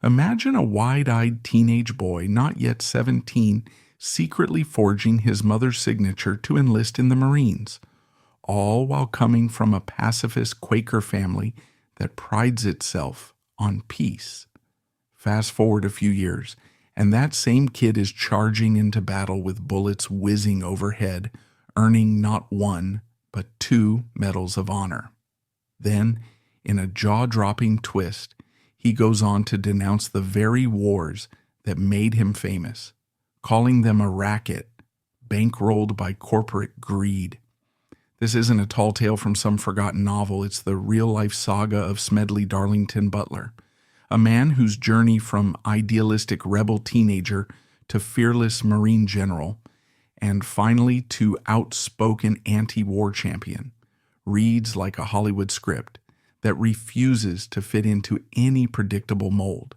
Imagine a wide-eyed teenage boy, not yet 17, secretly forging his mother's signature to enlist in the Marines, all while coming from a pacifist Quaker family that prides itself on peace. Fast forward a few years, and that same kid is charging into battle with bullets whizzing overhead, earning not one, but 2 medals of honor. Then, in a jaw-dropping twist, he goes on to denounce the very wars that made him famous, calling them a racket, bankrolled by corporate greed. This isn't a tall tale from some forgotten novel. It's the real-life saga of Smedley Darlington Butler, a man whose journey from idealistic rebel teenager to fearless Marine general, and finally to outspoken anti-war champion, reads like a Hollywood script that refuses to fit into any predictable mold.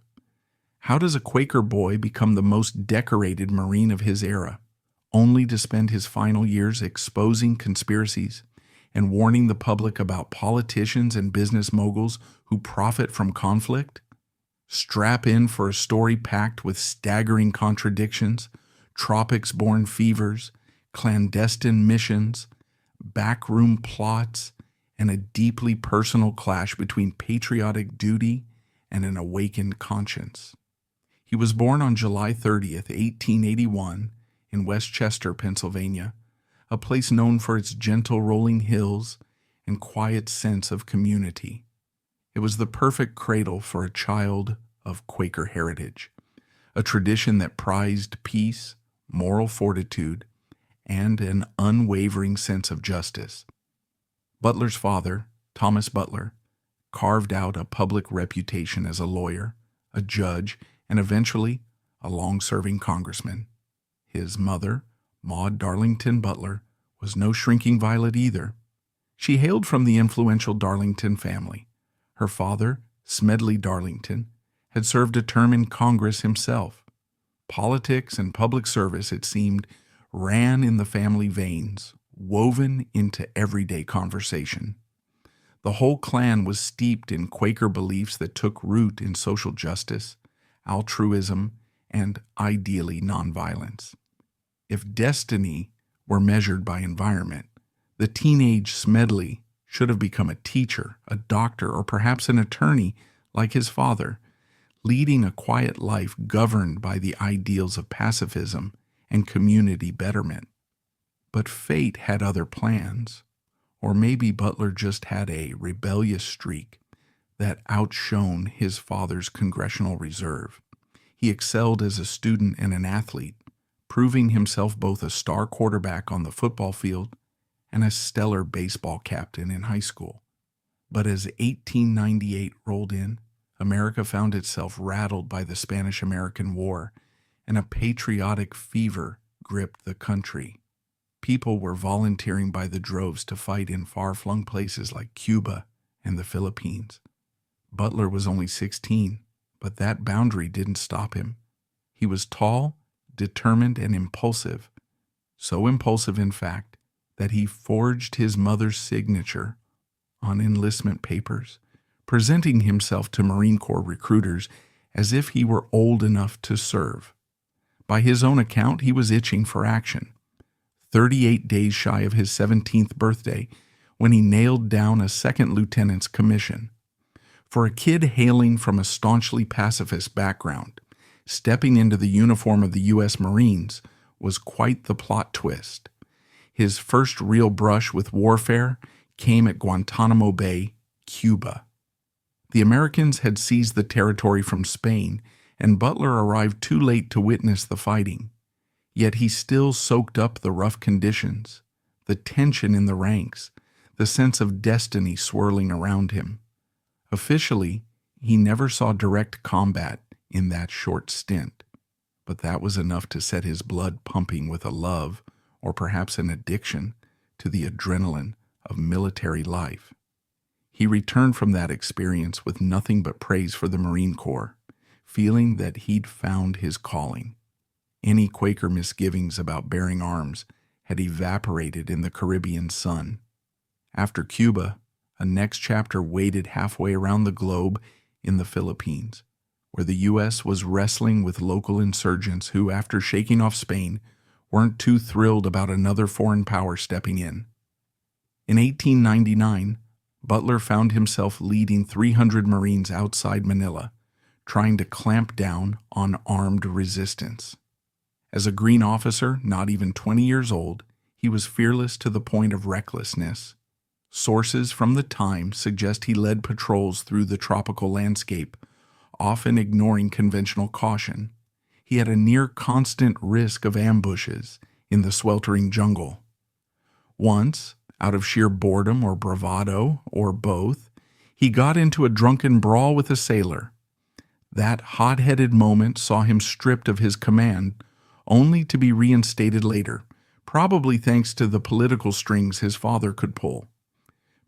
How does a Quaker boy become the most decorated Marine of his era, only to spend his final years exposing conspiracies and warning the public about politicians and business moguls who profit from conflict? Strap in for a story packed with staggering contradictions, tropics-born fevers, clandestine missions, backroom plots, and a deeply personal clash between patriotic duty and an awakened conscience. He was born on July 30th, 1881, in Westchester, Pennsylvania, a place known for its gentle rolling hills and quiet sense of community. It was the perfect cradle for a child of Quaker heritage, a tradition that prized peace, moral fortitude, and an unwavering sense of justice. Butler's father, Thomas Butler, carved out a public reputation as a lawyer, a judge, and eventually a long-serving congressman. His mother, Maud Darlington Butler, was no shrinking violet either. She hailed from the influential Darlington family. Her father, Smedley Darlington, had served a term in Congress himself. Politics and public service, it seemed, ran in the family veins, woven into everyday conversation. The whole clan was steeped in Quaker beliefs that took root in social justice, altruism, and ideally nonviolence. If destiny were measured by environment, the teenage Smedley should have become a teacher, a doctor, or perhaps an attorney like his father, leading a quiet life governed by the ideals of pacifism and community betterment. But fate had other plans, or maybe Butler just had a rebellious streak that outshone his father's congressional reserve. He excelled as a student and an athlete, proving himself both a star quarterback on the football field and a stellar baseball captain in high school. But as 1898 rolled in, America found itself rattled by the Spanish-American War, and a patriotic fever gripped the country. People were volunteering by the droves to fight in far-flung places like Cuba and the Philippines. Butler was only 16, but that boundary didn't stop him. He was tall, determined, and impulsive, so impulsive, in fact, that he forged his mother's signature on enlistment papers, presenting himself to Marine Corps recruiters as if he were old enough to serve. By his own account, he was itching for action. 38 days shy of his 17th birthday, when he nailed down a second lieutenant's commission. For a kid hailing from a staunchly pacifist background, stepping into the uniform of the U.S. Marines was quite the plot twist. His first real brush with warfare came at Guantanamo Bay, Cuba. The Americans had seized the territory from Spain, and Butler arrived too late to witness the fighting. Yet he still soaked up the rough conditions, the tension in the ranks, the sense of destiny swirling around him. Officially, he never saw direct combat in that short stint, but that was enough to set his blood pumping with a love, or perhaps an addiction, to the adrenaline of military life. He returned from that experience with nothing but praise for the Marine Corps, feeling that he'd found his calling. Any Quaker misgivings about bearing arms had evaporated in the Caribbean sun. After Cuba, a next chapter waited halfway around the globe in the Philippines, where the U.S. was wrestling with local insurgents who, after shaking off Spain, weren't too thrilled about another foreign power stepping in. In 1899, Butler found himself leading 300 Marines outside Manila, trying to clamp down on armed resistance. As a green officer, not even 20 years old, he was fearless to the point of recklessness. Sources from the time suggest he led patrols through the tropical landscape, often ignoring conventional caution. He had a near constant risk of ambushes in the sweltering jungle. Once, out of sheer boredom or bravado, or both, he got into a drunken brawl with a sailor. That hot-headed moment saw him stripped of his command, only to be reinstated later, probably thanks to the political strings his father could pull.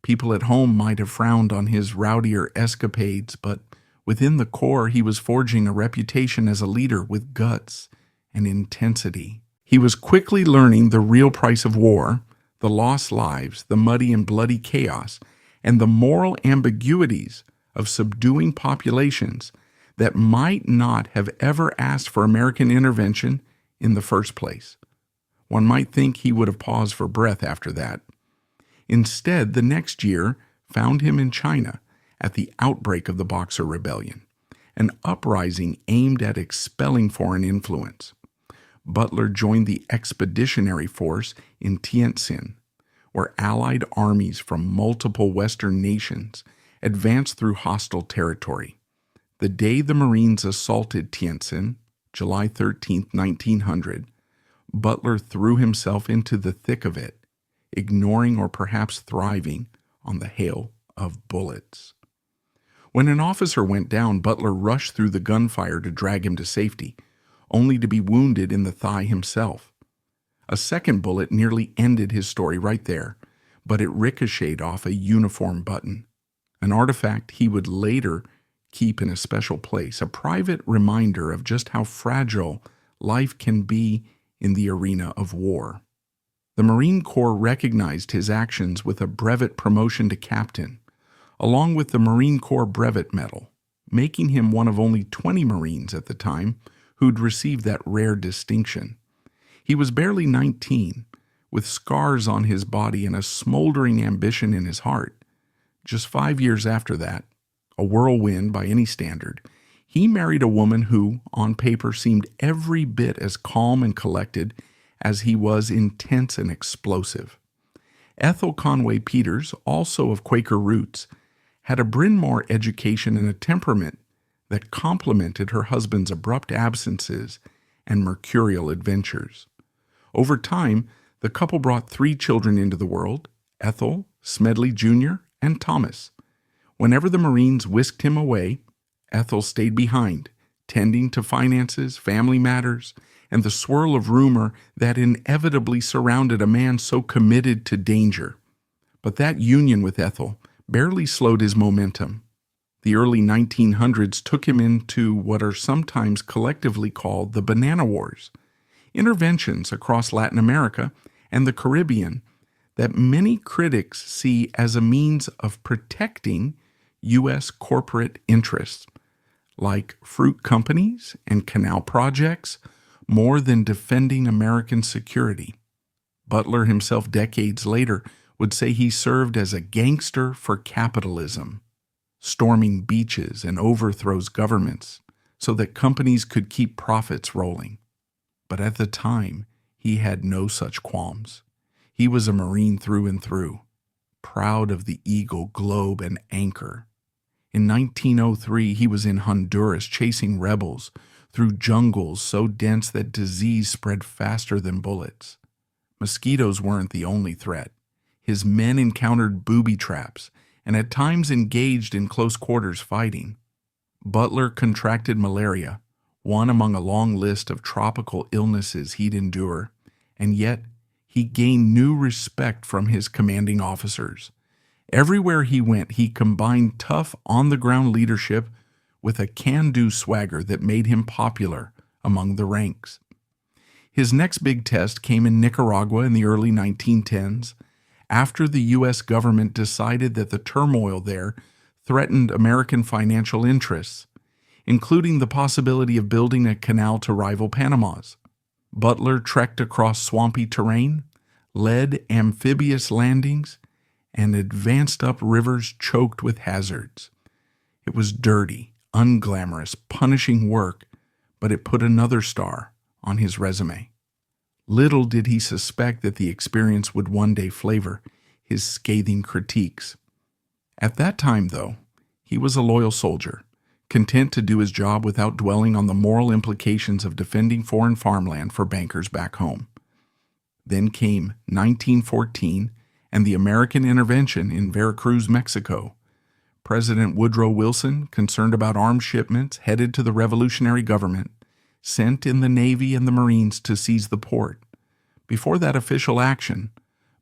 People at home might have frowned on his rowdier escapades, but within the Corps he was forging a reputation as a leader with guts and intensity. He was quickly learning the real price of war, the lost lives, the muddy and bloody chaos, and the moral ambiguities of subduing populations that might not have ever asked for American intervention in the first place. One might think he would have paused for breath after that. Instead, the next year found him in China at the outbreak of the Boxer Rebellion, an uprising aimed at expelling foreign influence. Butler joined the Expeditionary Force in Tientsin, where Allied armies from multiple Western nations advanced through hostile territory. The day the Marines assaulted Tientsin, July 13, 1900, Butler threw himself into the thick of it, ignoring or perhaps thriving on the hail of bullets. When an officer went down, Butler rushed through the gunfire to drag him to safety, only to be wounded in the thigh himself. A second bullet nearly ended his story right there, but it ricocheted off a uniform button, an artifact he would later keep in a special place, a private reminder of just how fragile life can be in the arena of war. The Marine Corps recognized his actions with a brevet promotion to captain, along with the Marine Corps Brevet Medal, making him one of only 20 Marines at the time who'd received that rare distinction. He was barely 19, with scars on his body and a smoldering ambition in his heart. Just 5 years after that, a whirlwind by any standard, he married a woman who, on paper, seemed every bit as calm and collected as he was intense and explosive. Ethel Conway Peters, also of Quaker roots, had a Bryn Mawr education and a temperament that complemented her husband's abrupt absences and mercurial adventures. Over time, the couple brought 3 children into the world: Ethel, Smedley Jr., and Thomas. Whenever the Marines whisked him away, Ethel stayed behind, tending to finances, family matters, and the swirl of rumor that inevitably surrounded a man so committed to danger. But that union with Ethel barely slowed his momentum. The early 1900s took him into what are sometimes collectively called the Banana Wars, interventions across Latin America and the Caribbean that many critics see as a means of protecting U.S. corporate interests, like fruit companies and canal projects, more than defending American security. Butler himself, decades later, would say he served as a gangster for capitalism, storming beaches and overthrows governments so that companies could keep profits rolling. But at the time, he had no such qualms. He was a Marine through and through, proud of the Eagle, Globe, and Anchor. In 1903, he was in Honduras chasing rebels through jungles so dense that disease spread faster than bullets. Mosquitoes weren't the only threat. His men encountered booby traps and at times engaged in close quarters fighting. Butler contracted malaria, one among a long list of tropical illnesses he'd endure, and yet he gained new respect from his commanding officers. Everywhere he went, he combined tough, on-the-ground leadership with a can-do swagger that made him popular among the ranks. His next big test came in Nicaragua in the early 1910s, after the U.S. government decided that the turmoil there threatened American financial interests. including the possibility of building a canal to rival Panama's. Butler trekked across swampy terrain, led amphibious landings, and advanced up rivers choked with hazards. It was dirty, unglamorous, punishing work, but it put another star on his resume. Little did he suspect that the experience would one day flavor his scathing critiques. At that time, though, he was a loyal soldier, content to do his job without dwelling on the moral implications of defending foreign farmland for bankers back home. Then came 1914 and the American intervention in Veracruz, Mexico. President Woodrow Wilson, concerned about arms shipments headed to the revolutionary government, sent in the Navy and the Marines to seize the port. Before that official action,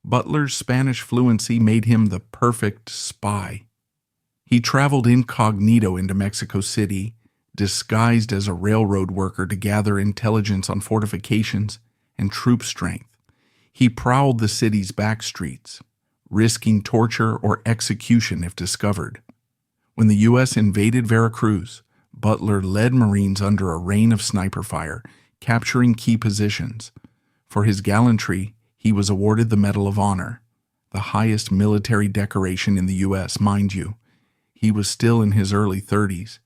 Butler's Spanish fluency made him the perfect spy. He traveled incognito into Mexico City, disguised as a railroad worker to gather intelligence on fortifications and troop strength. He prowled the city's back streets, risking torture or execution if discovered. When the U.S. invaded Veracruz, Butler led Marines under a rain of sniper fire, capturing key positions. For his gallantry, he was awarded the Medal of Honor, the highest military decoration in the U.S., mind you. He was still in his early 30s,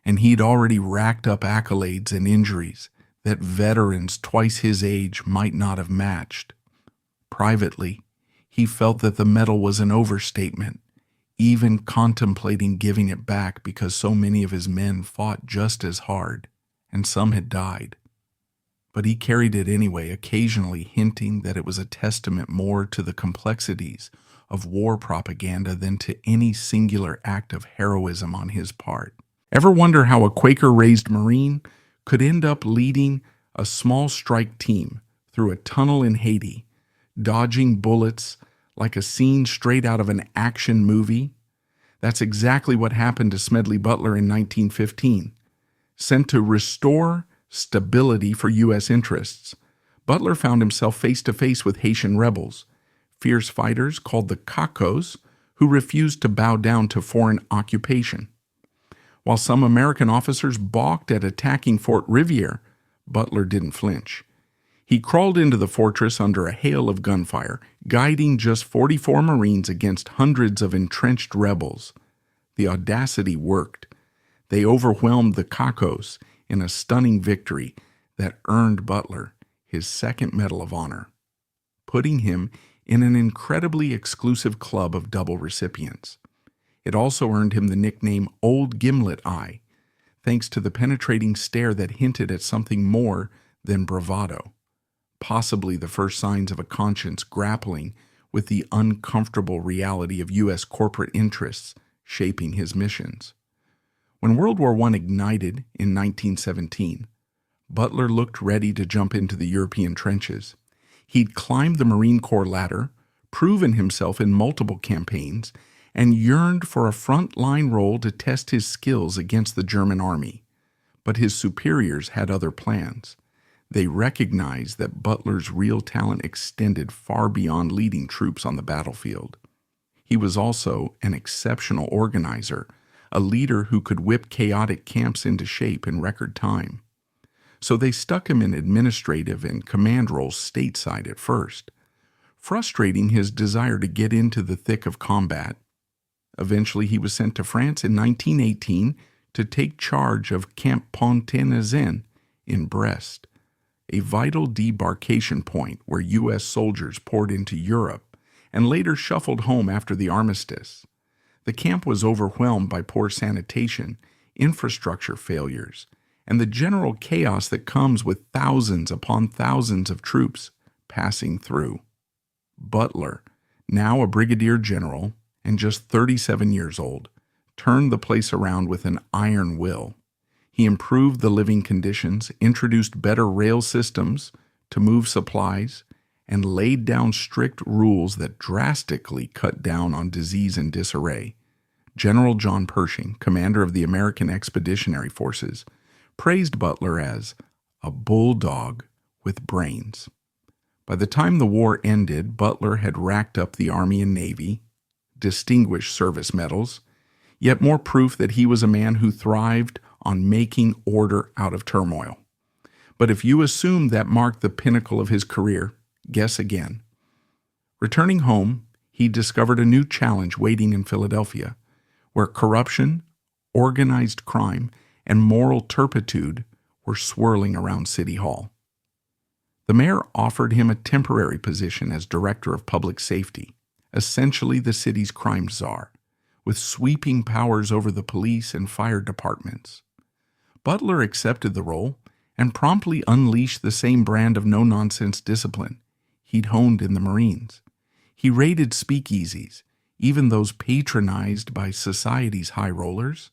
and he'd already racked up accolades and injuries that veterans twice his age might not have matched. Privately, he felt that the medal was an overstatement, even contemplating giving it back because so many of his men fought just as hard, and some had died. But he carried it anyway, occasionally hinting that it was a testament more to the complexities of war propaganda than to any singular act of heroism on his part. Ever wonder how a Quaker-raised Marine could end up leading a small strike team through a tunnel in Haiti, dodging bullets like a scene straight out of an action movie? That's exactly what happened to Smedley Butler in 1915. Sent to restore stability for U.S. interests, Butler found himself face-to-face with Haitian rebels, fierce fighters called the Cacos, who refused to bow down to foreign occupation. While some American officers balked at attacking Fort Riviere, Butler didn't flinch. He crawled into the fortress under a hail of gunfire, guiding just 44 Marines against hundreds of entrenched rebels. The audacity worked. They overwhelmed the Cacos in a stunning victory that earned Butler his second Medal of Honor, putting him in an incredibly exclusive club of double recipients. It also earned him the nickname Old Gimlet Eye, thanks to the penetrating stare that hinted at something more than bravado, possibly the first signs of a conscience grappling with the uncomfortable reality of U.S. corporate interests shaping his missions. When World War I ignited in 1917, Butler looked ready to jump into the European trenches. He'd climbed the Marine Corps ladder, proven himself in multiple campaigns, and yearned for a front-line role to test his skills against the German army. But his superiors had other plans. They recognized that Butler's real talent extended far beyond leading troops on the battlefield. He was also an exceptional organizer, a leader who could whip chaotic camps into shape in record time. So they stuck him in administrative and command roles stateside at first, frustrating his desire to get into the thick of combat. Eventually he was sent to France in 1918 to take charge of Camp Pontaine-Nez in Brest, a vital debarkation point where U.S. soldiers poured into Europe and later shuffled home after the armistice. The camp was overwhelmed by poor sanitation, infrastructure failures, and the general chaos that comes with thousands upon thousands of troops passing through. Butler, now a brigadier general and just 37 years old, turned the place around with an iron will. He improved the living conditions, introduced better rail systems to move supplies, and laid down strict rules that drastically cut down on disease and disarray. General John Pershing, commander of the American Expeditionary Forces, praised Butler as a bulldog with brains. By the time the war ended, Butler had racked up the Army and Navy, distinguished service medals, yet more proof that he was a man who thrived on making order out of turmoil. But if you assume that marked the pinnacle of his career, guess again. Returning home, he discovered a new challenge waiting in Philadelphia, where corruption, organized crime, and moral turpitude were swirling around City Hall. The mayor offered him a temporary position as director of public safety, essentially the city's crime czar, with sweeping powers over the police and fire departments. Butler accepted the role and promptly unleashed the same brand of no-nonsense discipline he'd honed in the Marines. He raided speakeasies, even those patronized by society's high rollers.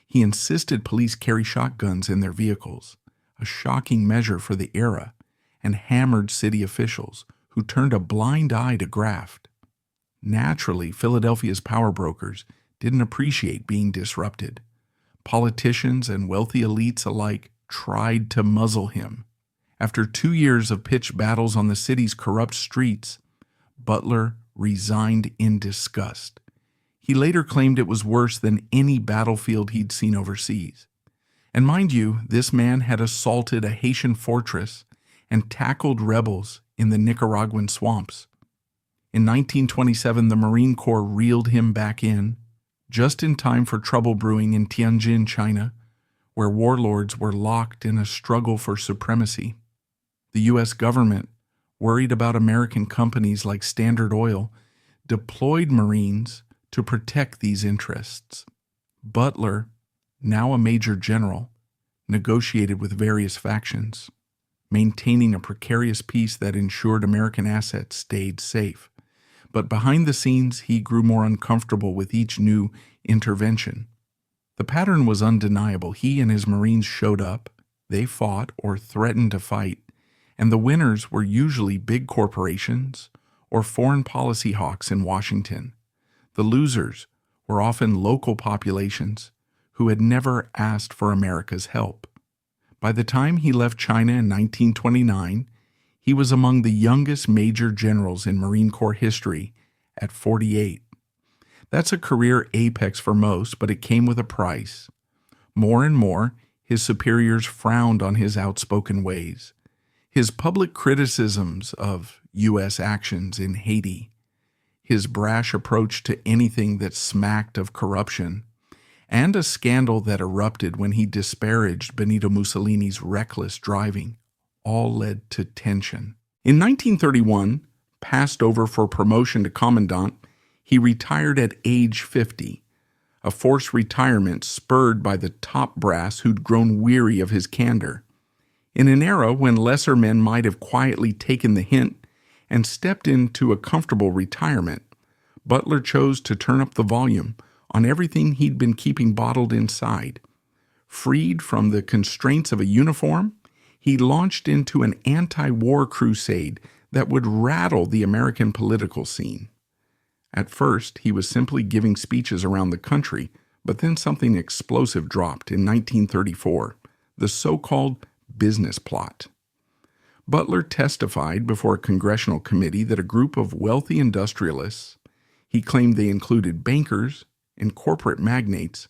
He insisted police carry shotguns in their vehicles, a shocking measure for the era, and hammered city officials who turned a blind eye to graft. Naturally, Philadelphia's power brokers didn't appreciate being disrupted. Politicians and wealthy elites alike tried to muzzle him. After 2 years of pitched battles on the city's corrupt streets, Butler resigned in disgust. He later claimed it was worse than any battlefield he'd seen overseas. And mind you, this man had assaulted a Haitian fortress and tackled rebels in the Nicaraguan swamps. In 1927, the Marine Corps reeled him back in, just in time for trouble brewing in Tianjin, China, where warlords were locked in a struggle for supremacy. The U.S. government, worried about American companies like Standard Oil, deployed Marines to protect these interests. Butler, now a major general, negotiated with various factions, maintaining a precarious peace that ensured American assets stayed safe. But behind the scenes, he grew more uncomfortable with each new intervention. The pattern was undeniable. He and his Marines showed up, they fought or threatened to fight, and the winners were usually big corporations or foreign policy hawks in Washington. The losers were often local populations who had never asked for America's help. By the time he left China in 1929, he was among the youngest major generals in Marine Corps history at 48. That's a career apex for most, but it came with a price. More and more, his superiors frowned on his outspoken ways. His public criticisms of U.S. actions in Haiti, his brash approach to anything that smacked of corruption, and a scandal that erupted when he disparaged Benito Mussolini's reckless driving, all led to tension. In 1931, passed over for promotion to commandant, he retired at age 50, a forced retirement spurred by the top brass who'd grown weary of his candor. In an era when lesser men might have quietly taken the hint and stepped into a comfortable retirement, Butler chose to turn up the volume on everything he'd been keeping bottled inside. Freed from the constraints of a uniform, he launched into an anti-war crusade that would rattle the American political scene. At first, he was simply giving speeches around the country, but then something explosive dropped in 1934, the so-called business plot. Butler testified before a congressional committee that a group of wealthy industrialists, he claimed they included bankers and corporate magnates,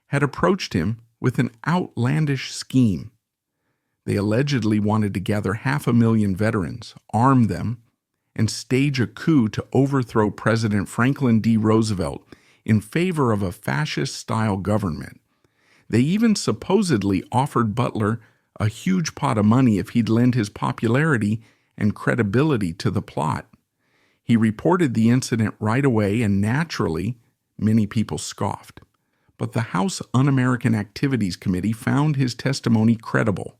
had approached him with an outlandish scheme. They allegedly wanted to gather 500,000 veterans, arm them, and stage a coup to overthrow President Franklin D. Roosevelt in favor of a fascist-style government. They even supposedly offered Butler a huge pot of money if he'd lend his popularity and credibility to the plot. He reported the incident right away, and naturally, many people scoffed. But the House Un-American Activities Committee found his testimony credible,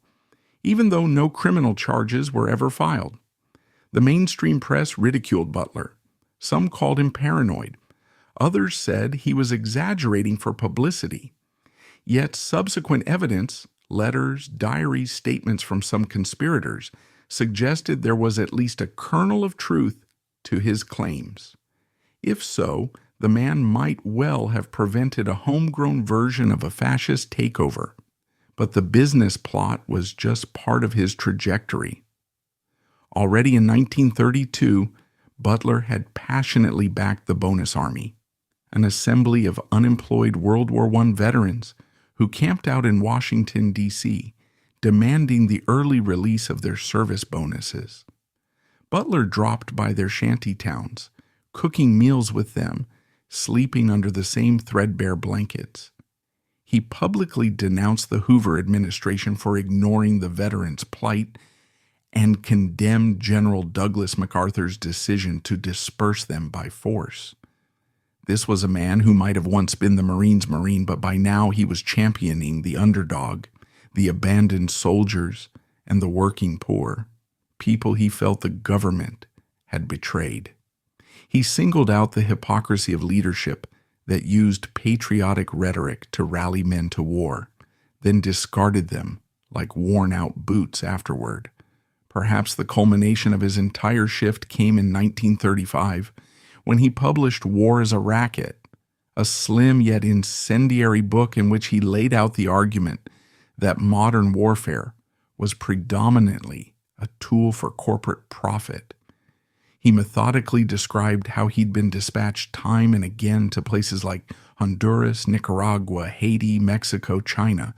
even though no criminal charges were ever filed. The mainstream press ridiculed Butler. Some called him paranoid. Others said he was exaggerating for publicity. Yet subsequent evidence, letters, diaries, statements from some conspirators, suggested there was at least a kernel of truth to his claims. If so, the man might well have prevented a homegrown version of a fascist takeover. But the business plot was just part of his trajectory. Already in 1932, Butler had passionately backed the Bonus Army, an assembly of unemployed World War I veterans who camped out in Washington, D.C., demanding the early release of their service bonuses. Butler dropped by their shanty towns, cooking meals with them, sleeping under the same threadbare blankets. He publicly denounced the Hoover administration for ignoring the veterans' plight and condemned General Douglas MacArthur's decision to disperse them by force. This was a man who might have once been the Marines' Marine, but by now he was championing the underdog, the abandoned soldiers, and the working poor, people he felt the government had betrayed. He singled out the hypocrisy of leadership that used patriotic rhetoric to rally men to war, then discarded them like worn-out boots afterward. Perhaps the culmination of his entire shift came in 1935, when he published War as a Racket, a slim yet incendiary book in which he laid out the argument that modern warfare was predominantly a tool for corporate profit. He methodically described how he'd been dispatched time and again to places like Honduras, Nicaragua, Haiti, Mexico, China,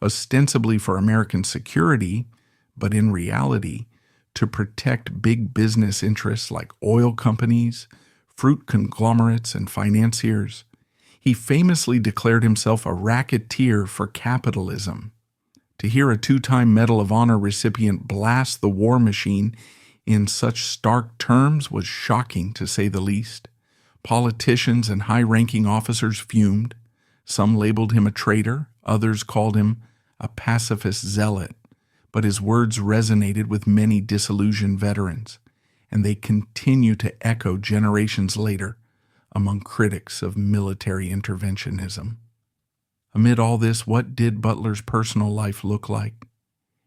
ostensibly for American security, but in reality, to protect big business interests like oil companies, fruit conglomerates, and financiers. He famously declared himself a racketeer for capitalism. To hear a two-time Medal of Honor recipient blast the war machine in such stark terms was shocking, to say the least. Politicians and high-ranking officers fumed. Some labeled him a traitor, others called him a pacifist zealot. But his words resonated with many disillusioned veterans, and they continue to echo generations later among critics of military interventionism. Amid all this, what did Butler's personal life look like?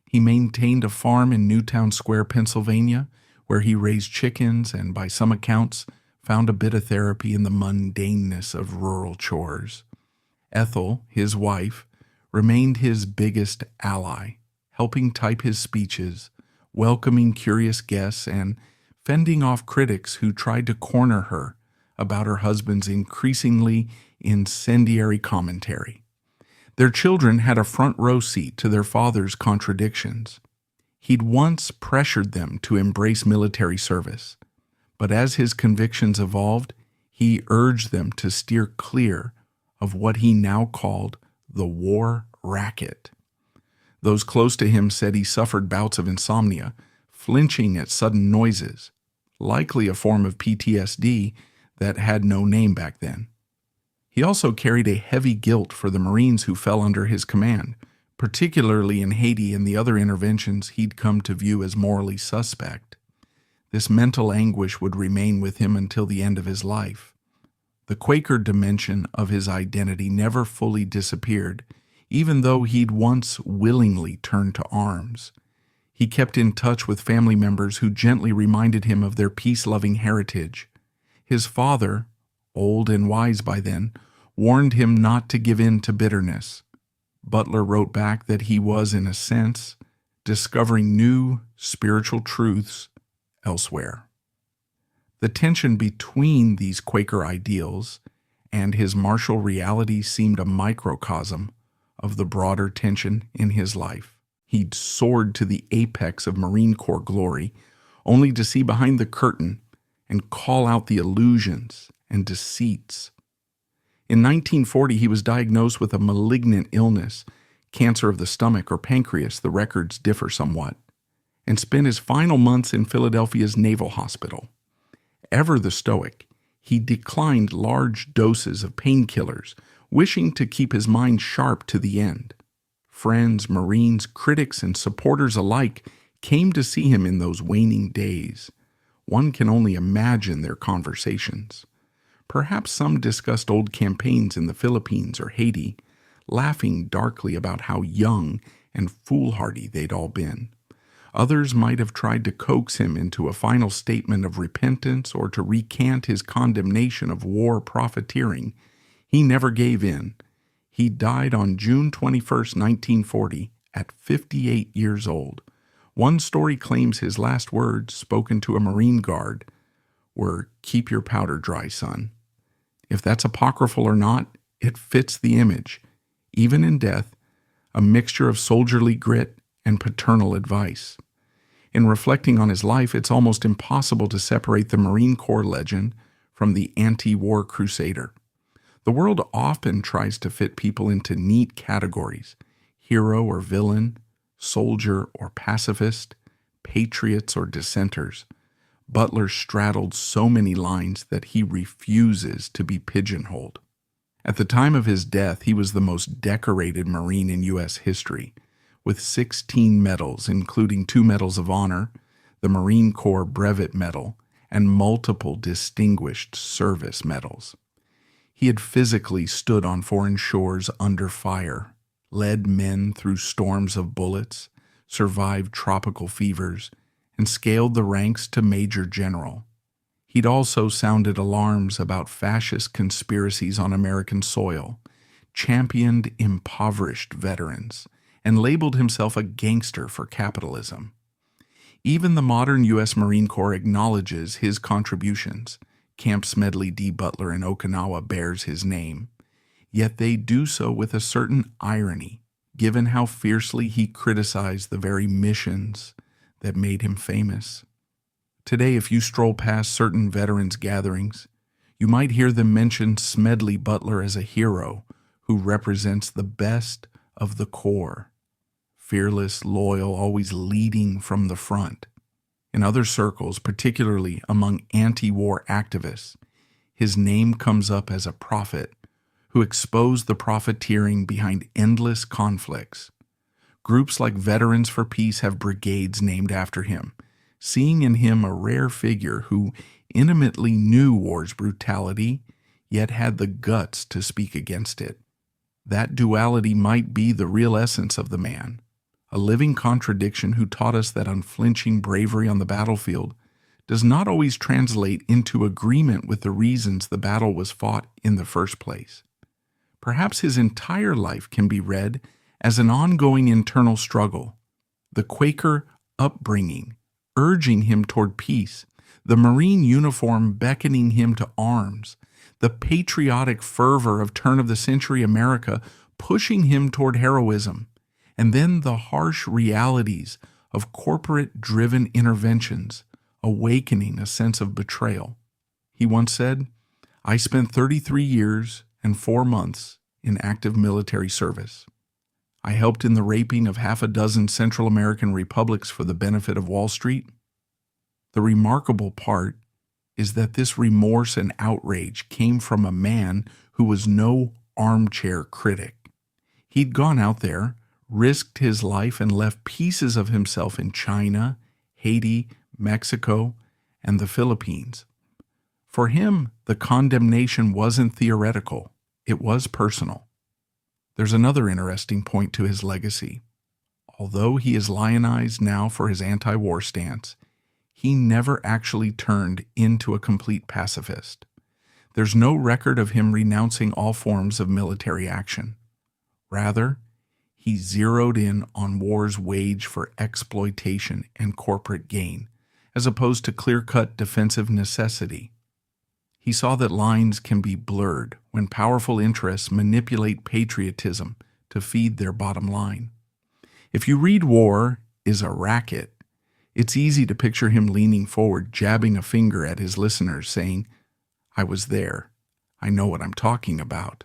He maintained a farm in Newtown Square, Pennsylvania, where he raised chickens and, by some accounts, found a bit of therapy in the mundaneness of rural chores. Ethel, his wife, remained his biggest ally, helping type his speeches, welcoming curious guests, and fending off critics who tried to corner her about her husband's increasingly incendiary commentary. Their children had a front row seat to their father's contradictions. He'd once pressured them to embrace military service, but as his convictions evolved, he urged them to steer clear of what he now called the war racket. Those close to him said he suffered bouts of insomnia, flinching at sudden noises, likely a form of PTSD that had no name back then. He also carried a heavy guilt for the Marines who fell under his command, particularly in Haiti and the other interventions he'd come to view as morally suspect. This mental anguish would remain with him until the end of his life. The Quaker dimension of his identity never fully disappeared, even though he'd once willingly turned to arms. He kept in touch with family members who gently reminded him of their peace-loving heritage. His father, old and wise by then, warned him not to give in to bitterness. Butler wrote back that he was, in a sense, discovering new spiritual truths elsewhere. The tension between these Quaker ideals and his martial reality seemed a microcosm of the broader tension in his life. He'd soared to the apex of Marine Corps glory, only to see behind the curtain and call out the illusions and deceits. In 1940, he was diagnosed with a malignant illness, cancer of the stomach or pancreas, the records differ somewhat, and spent his final months in Philadelphia's Naval Hospital. Ever the stoic, he declined large doses of painkillers, wishing to keep his mind sharp to the end. Friends, Marines, critics, and supporters alike came to see him in those waning days. One can only imagine their conversations. Perhaps some discussed old campaigns in the Philippines or Haiti, laughing darkly about how young and foolhardy they'd all been. Others might have tried to coax him into a final statement of repentance or to recant his condemnation of war profiteering. He never gave in. He died on June 21, 1940, at 58 years old. One story claims his last words, spoken to a Marine guard, were, "Keep your powder dry, son." If that's apocryphal or not, it fits the image. even in death, a mixture of soldierly grit and paternal advice. In reflecting on his life, it's almost impossible to separate the Marine Corps legend from the anti-war crusader. The world often tries to fit people into neat categories: hero or villain, soldier or pacifist, patriots or dissenters. Butler straddled so many lines that he refuses to be pigeonholed. At the time of his death, he was the most decorated Marine in U.S. history, with 16 medals, including 2 Medals of Honor, the Marine Corps Brevet Medal, and multiple Distinguished Service Medals. He had physically stood on foreign shores under fire, led men through storms of bullets, survived tropical fevers, and scaled the ranks to Major General. He'd also sounded alarms about fascist conspiracies on American soil, championed impoverished veterans, and labeled himself a gangster for capitalism. Even the modern U.S. Marine Corps acknowledges his contributions. Camp Smedley D. Butler in Okinawa bears his name, yet they do so with a certain irony, given how fiercely he criticized the very missions that made him famous. Today, if you stroll past certain veterans' gatherings, you might hear them mention Smedley Butler as a hero who represents the best of the Corps. Fearless, loyal, always leading from the front. In other circles, particularly among anti-war activists, his name comes up as a prophet who exposed the profiteering behind endless conflicts. Groups like Veterans for Peace have brigades named after him, seeing in him a rare figure who intimately knew war's brutality, yet had the guts to speak against it. That duality might be the real essence of the man, a living contradiction who taught us that unflinching bravery on the battlefield does not always translate into agreement with the reasons the battle was fought in the first place. Perhaps his entire life can be read as an ongoing internal struggle, the Quaker upbringing urging him toward peace, the Marine uniform beckoning him to arms, the patriotic fervor of turn-of-the-century America pushing him toward heroism, and then the harsh realities of corporate-driven interventions awakening a sense of betrayal. He once said, "I spent 33 years and 4 months in active military service. I helped in the raping of half a dozen Central American republics for the benefit of Wall Street." The remarkable part is that this remorse and outrage came from a man who was no armchair critic. He'd gone out there, risked his life, and left pieces of himself in China, Haiti, Mexico, and the Philippines. For him, the condemnation wasn't theoretical, it was personal. There's another interesting point to his legacy. Although he is lionized now for his anti-war stance, he never actually turned into a complete pacifist. There's no record of him renouncing all forms of military action. Rather, he zeroed in on war's wage for exploitation and corporate gain, as opposed to clear-cut defensive necessity. He saw that lines can be blurred when powerful interests manipulate patriotism to feed their bottom line. If you read War is a Racket, it's easy to picture him leaning forward, jabbing a finger at his listeners, saying, "I was there. I know what I'm talking about."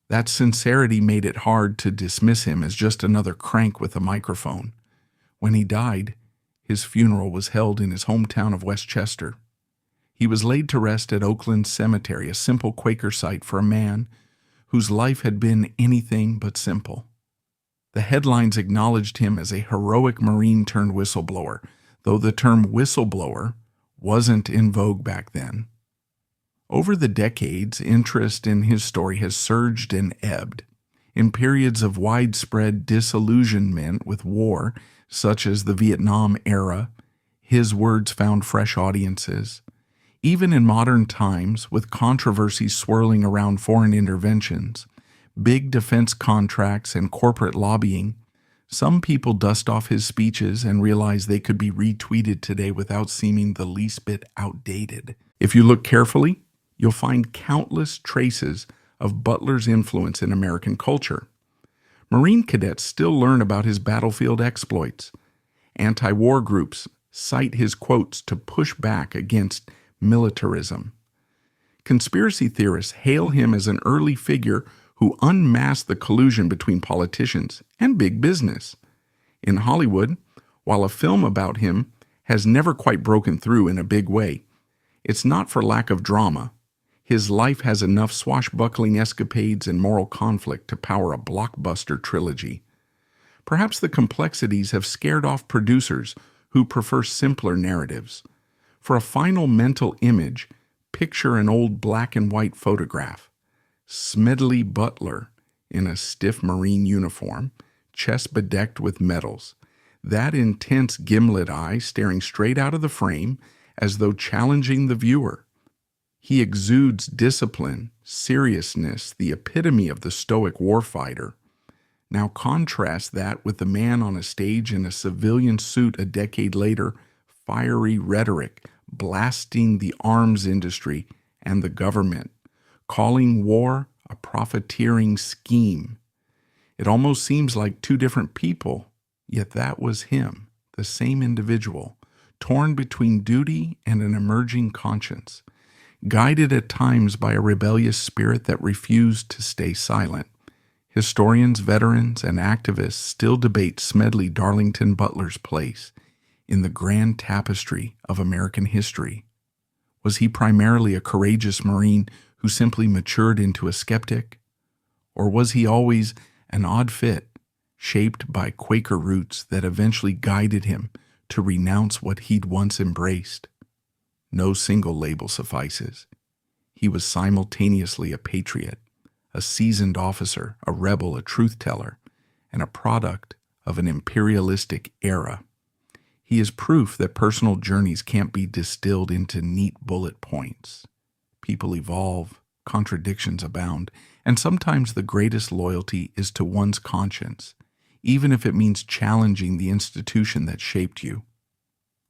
That sincerity made it hard to dismiss him as just another crank with a microphone. When he died, his funeral was held in his hometown of Westchester. He was laid to rest at Oakland Cemetery, a simple Quaker site for a man whose life had been anything but simple. The headlines acknowledged him as a heroic Marine turned whistleblower, though the term whistleblower wasn't in vogue back then. Over the decades, interest in his story has surged and ebbed. In periods of widespread disillusionment with war, such as the Vietnam era, his words found fresh audiences. Even in modern times, with controversies swirling around foreign interventions, big defense contracts, and corporate lobbying, some people dust off his speeches and realize they could be retweeted today without seeming the least bit outdated. If you look carefully, you'll find countless traces of Butler's influence in American culture. Marine cadets still learn about his battlefield exploits. Anti-war groups cite his quotes to push back against militarism. Conspiracy theorists hail him as an early figure who unmasked the collusion between politicians and big business. In Hollywood, while a film about him has never quite broken through in a big way, it's not for lack of drama. His life has enough swashbuckling escapades and moral conflict to power a blockbuster trilogy. Perhaps the complexities have scared off producers who prefer simpler narratives. For a final mental image, picture an old black and white photograph. Smedley Butler in a stiff Marine uniform, chest bedecked with medals. That intense gimlet eye staring straight out of the frame as though challenging the viewer. He exudes discipline, seriousness, the epitome of the stoic warfighter. Now contrast that with the man on a stage in a civilian suit a decade later, fiery rhetoric, blasting the arms industry and the government, calling war a profiteering scheme. It almost seems like two different people, yet that was him, the same individual, torn between duty and an emerging conscience, guided at times by a rebellious spirit that refused to stay silent. Historians, veterans, and activists still debate Smedley Darlington Butler's place in the grand tapestry of American history. Was he primarily a courageous Marine who simply matured into a skeptic? Or was he always an odd fit, shaped by Quaker roots that eventually guided him to renounce what he'd once embraced? No single label suffices. He was simultaneously a patriot, a seasoned officer, a rebel, a truth-teller, and a product of an imperialistic era. He is proof that personal journeys can't be distilled into neat bullet points. People evolve, contradictions abound, and sometimes the greatest loyalty is to one's conscience, even if it means challenging the institution that shaped you.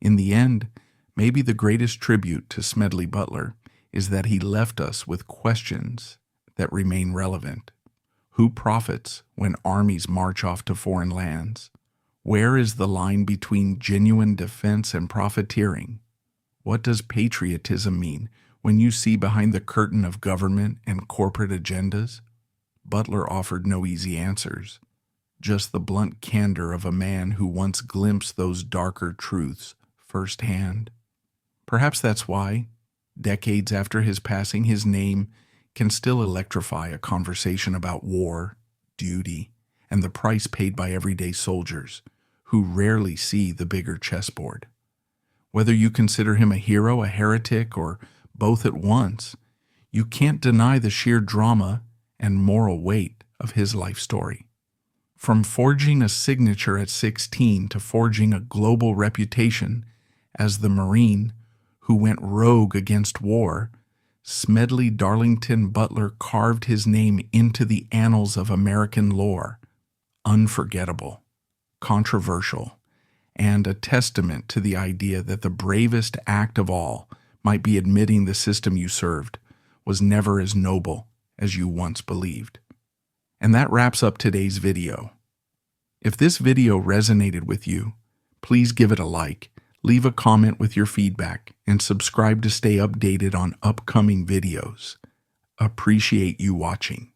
In the end, maybe the greatest tribute to Smedley Butler is that he left us with questions that remain relevant. Who profits when armies march off to foreign lands? Where is the line between genuine defense and profiteering? What does patriotism mean when you see behind the curtain of government and corporate agendas? Butler offered no easy answers, just the blunt candor of a man who once glimpsed those darker truths firsthand. Perhaps that's why, decades after his passing, his name can still electrify a conversation about war, duty, and the price paid by everyday soldiers who rarely see the bigger chessboard. Whether you consider him a hero, a heretic, or both at once, you can't deny the sheer drama and moral weight of his life story. From forging a signature at 16 to forging a global reputation as the Marine who went rogue against war, Smedley Darlington Butler carved his name into the annals of American lore. Unforgettable, controversial, and a testament to the idea that the bravest act of all might be admitting the system you served was never as noble as you once believed. And that wraps up today's video. If this video resonated with you, please give it a like, leave a comment with your feedback, and subscribe to stay updated on upcoming videos. Appreciate you watching.